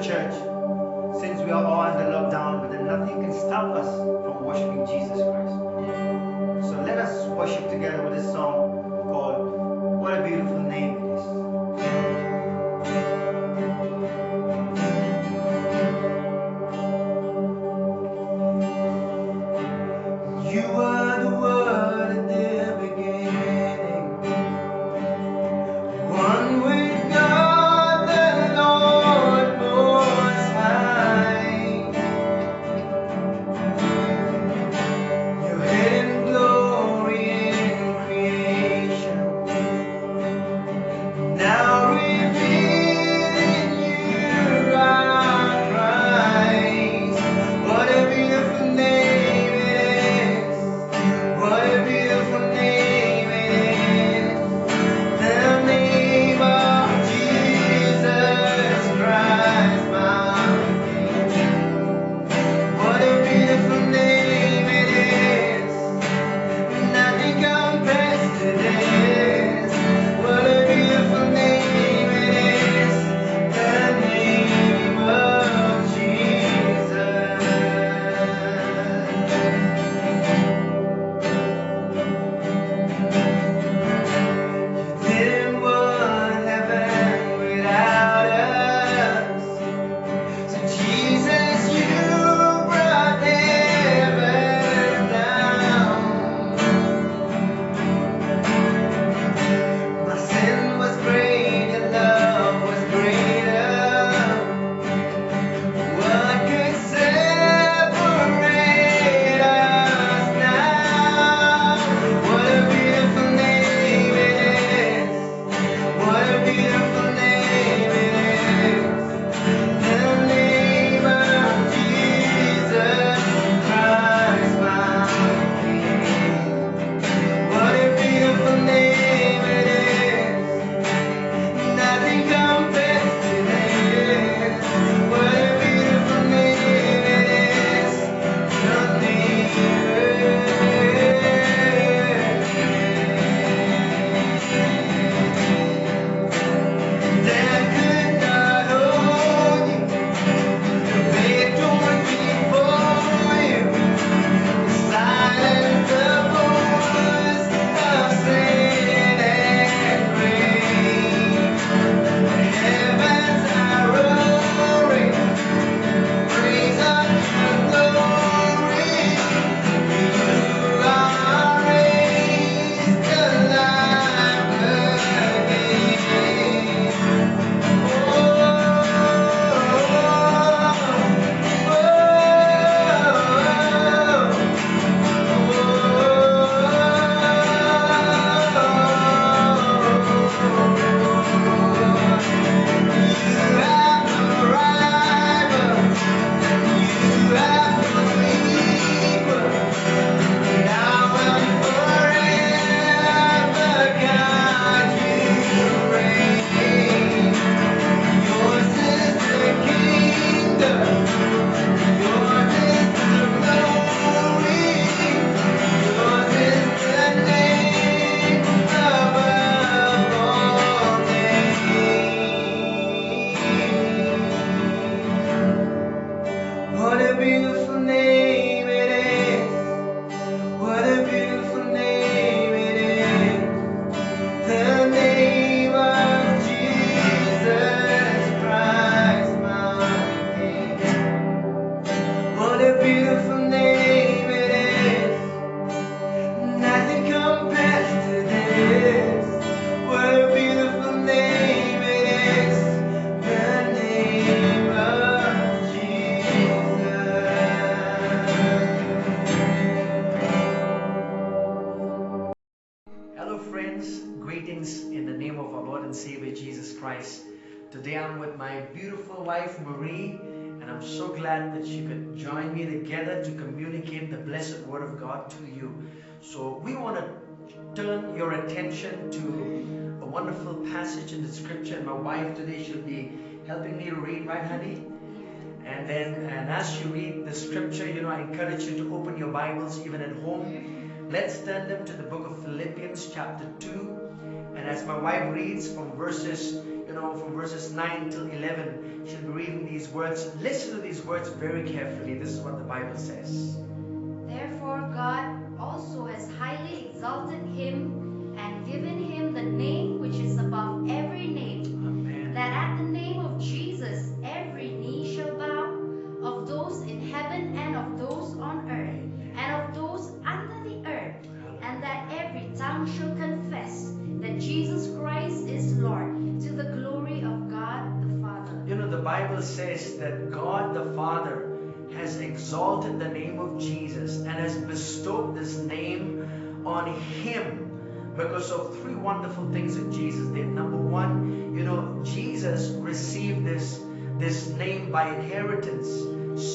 church, since we are all under lockdown, but then nothing can stop us from worshiping Jesus Christ. So let us worship together with this song called What a Beautiful Name It Is. You are the Word at the beginning, one with God the Lord Most High. Your hidden glory in creation, now revealed in you our Christ. What a beautiful name it is. What a beautiful name it is. The name of Jesus Christ, my King. What a beautiful name it is. Nothing compares to this. What a beautiful name it is. The name of Jesus. You didn't want heaven without us. So Jesus, you brought heaven down. My sin was great, your love was greater. What could separate us now? What a beautiful name it is. What a beautiful name it is. The name of Jesus Christ, my King. What a beautiful name it is. Nothing compares to this. What a beautiful name it is. Your name. Death could not hold you. The victor before you. Silence the voice of sin and grave. Heavens are roaring, praise of your glory. You are raised alive again. What a beautiful name it is. What a beautiful name it is. The name of Jesus Christ, my King. What a beautiful name it is. Nothing compares to this. What a beautiful name it is. The name of Jesus. Hello friends, greetings in the name of our Lord and Savior Jesus Christ. Today I'm with my beautiful wife Marie, and I'm so glad that she could join me together to communicate the blessed Word of God to you. So we want to turn your attention to a wonderful passage in the scripture, and my wife today she'll be helping me read, right honey? And as you read the scripture, I encourage you to open your Bibles even at home. Let's turn them to the book of Philippians chapter 2. And as my wife reads from verses from verses 9 till 11. She'll be reading these words. Listen to these words very carefully. This is what the Bible says. Therefore God also has highly exalted him and given him the name which is above every name, Amen. that at the name of Jesus every knee shall bow, of those in heaven and of those on earth and of those under the earth, and that every tongue shall confess that Jesus Christ is Lord, to the glory of God the Father. The Bible says that God the Father has exalted the name of Jesus and has bestowed this name on him because of three wonderful things that Jesus did. Number one, Jesus received this name by inheritance.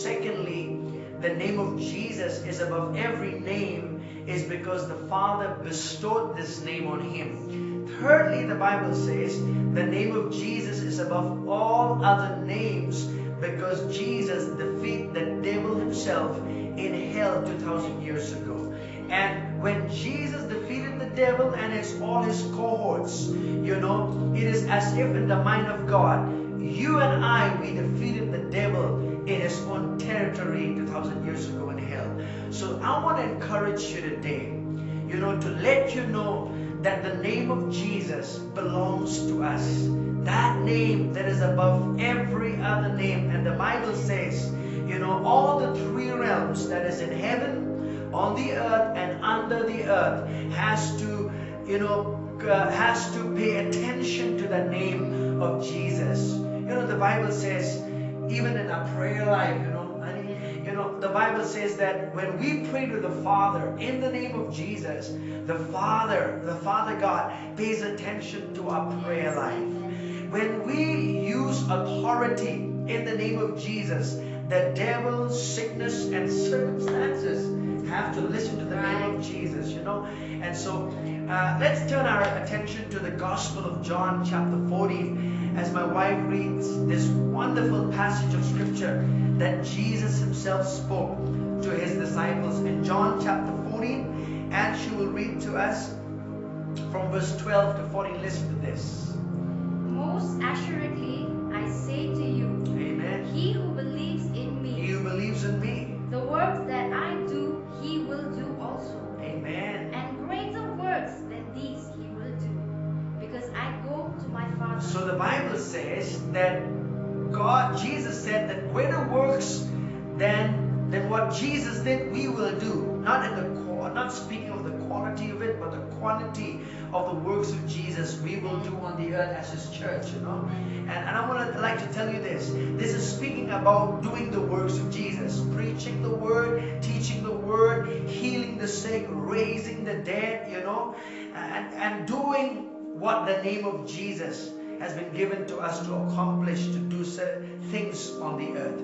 Secondly, the name of Jesus is above every name is because the Father bestowed this name on him. Thirdly, the Bible says the name of Jesus is above all other names because Jesus defeated the devil himself in hell 2,000 years ago. And when Jesus defeated the devil and all his cohorts, it is as if in the mind of God, you and I, we defeated the devil in his own territory 2,000 years ago in hell. So I want to encourage you today, to let you know that the name of Jesus belongs to us. That name that is above every other name. And the Bible says, all the three realms that is in heaven, on the earth, and under the earth has to pay attention to the name of Jesus. The Bible says, even in our prayer life, the Bible says that when we pray to the Father in the name of Jesus, the Father God pays attention to our prayer life. When we use authority in the name of Jesus, the devil, sickness, and circumstances have to listen to the name of Jesus, And so let's turn our attention to the Gospel of John chapter 14 as my wife reads this wonderful passage of Scripture that Jesus himself spoke to his disciples in John chapter 14, and she will read to us from verse 12 to 14. Listen to this. Most assuredly, I say to you, Amen. He who believes in me, He who believes in me, the works that I do, he will do also. Amen. And greater works than these he will do, because I go to my Father. So the Bible says that Jesus said that greater works than what Jesus did, we will do. Not speaking of the quality of it, but the quantity of the works of Jesus we will do on the earth as his church, And I like to tell you this. This is speaking about doing the works of Jesus. Preaching the word, teaching the word, healing the sick, raising the dead, and doing what the name of Jesus has been given to us to accomplish, to do things on the earth.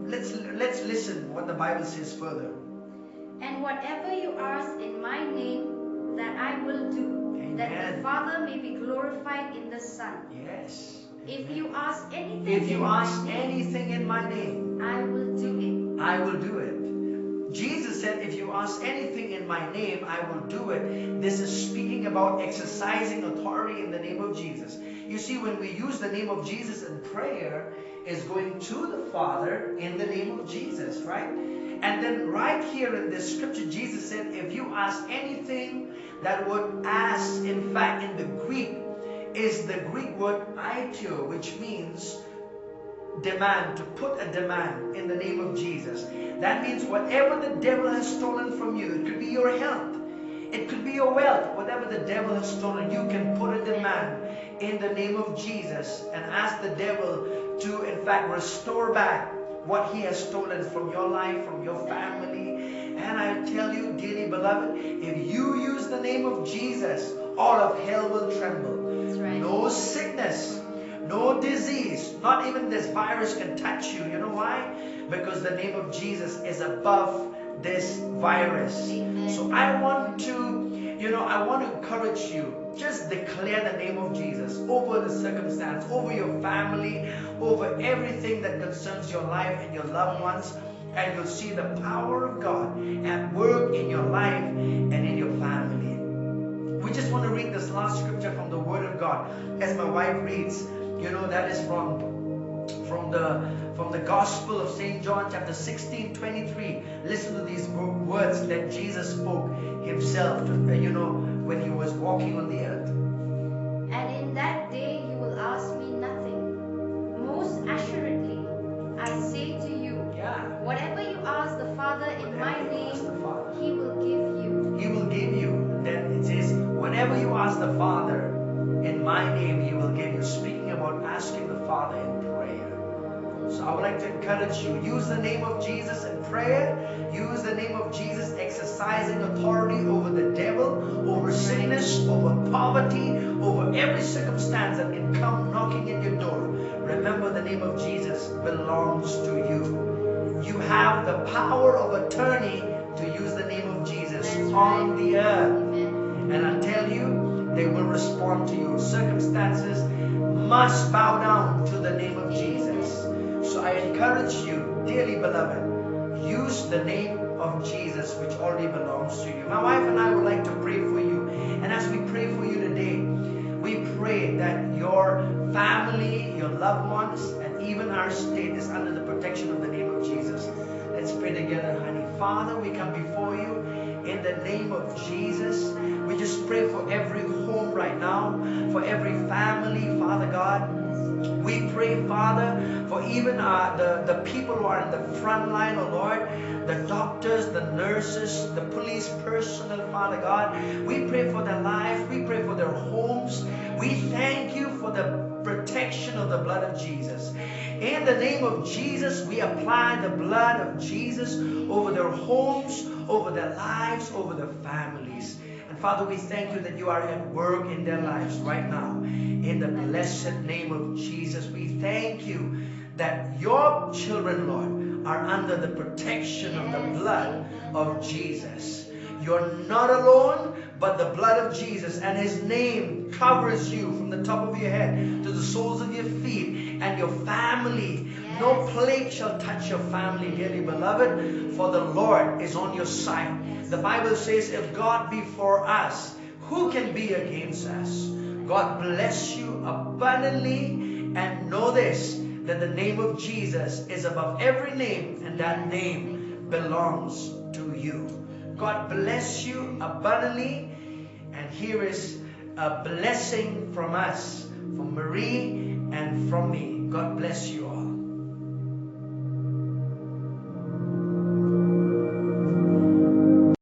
Let's listen what the Bible says further. And whatever you ask in my name, that I will do, Amen. that the Father may be glorified in the Son. Yes. If you ask anything anything in my name, I will do it. I will do it. Jesus said, if you ask anything in my name, I will do it. This is speaking about exercising authority in the name of Jesus. You see, when we use the name of Jesus in prayer, is going to the Father in the name of Jesus, right? And then right here in this scripture, Jesus said, if you ask anything, that word ask, in fact, in the Greek, is the Greek word aitio, which means demand, to put a demand in the name of Jesus. That means whatever the devil has stolen from you, it could be your health, it could be your wealth, whatever the devil has stolen, you can put a demand in the name of Jesus and ask the devil to, in fact, restore back what he has stolen from your life, from your family. And I tell you, dearly beloved, if you use the name of Jesus, all of hell will tremble. That's right. No sickness, no disease, not even this virus can touch you. You know why? Because the name of Jesus is above this virus. Amen. So I want to encourage you. Just declare the name of Jesus over the circumstance, over your family, over everything that concerns your life and your loved ones. And you'll see the power of God at work in your life and in your family. We just want to read this last scripture from the Word of God. As my wife reads, that is from the Gospel of St. John, chapter 16:23. Listen to these words that Jesus spoke himself, when he was walking on the earth. And in that day you will ask me nothing. Most assuredly, I say to you, whatever you ask the Father in my name, He will give you. He will give you. Then it says, whatever you ask the Father in my name, He will give you. Speaking about asking the Father in prayer. So I would like to encourage you, use the name of Jesus in prayer. Use the name of Jesus exercising authority over the devil, over sickness, over poverty, over every circumstance that can come knocking at your door. Remember, the name of Jesus belongs to you. You have the power of attorney to use the name of Jesus on the earth. And I tell you, they will respond to you. Circumstances must bow down to the name of Jesus. So I encourage you, dearly beloved, use the name of Jesus, which already belongs to you. My wife and I would like to pray for you. And as we pray for you today, we pray that your family, your loved ones, and even our state is under the protection of the name of Jesus. Let's pray together, honey. Father, we come before you in the name of Jesus. We just pray for every home right now, for every family, Father God. We pray, Father, for even the people who are in the front line, oh Lord, the doctors, the nurses, the police personnel, Father God. We pray for their life. We pray for their homes. We thank you for the protection of the blood of Jesus. In the name of Jesus, we apply the blood of Jesus over their homes, over their lives, over their families. And Father, we thank you that you are at work in their lives right now. In the blessed name of Jesus, we thank you that your children, Lord, are under the protection of the blood of Jesus. You're not alone, but the blood of Jesus and His name covers you from the top of your head to the soles of your feet and your family. No plague shall touch your family, dearly beloved, for the Lord is on your side. The Bible says, if God be for us, who can be against us? God bless you abundantly, and know this, that the name of Jesus is above every name, and that name belongs to you. God bless you abundantly, and here is a blessing from us, from Marie and from me. God bless you all.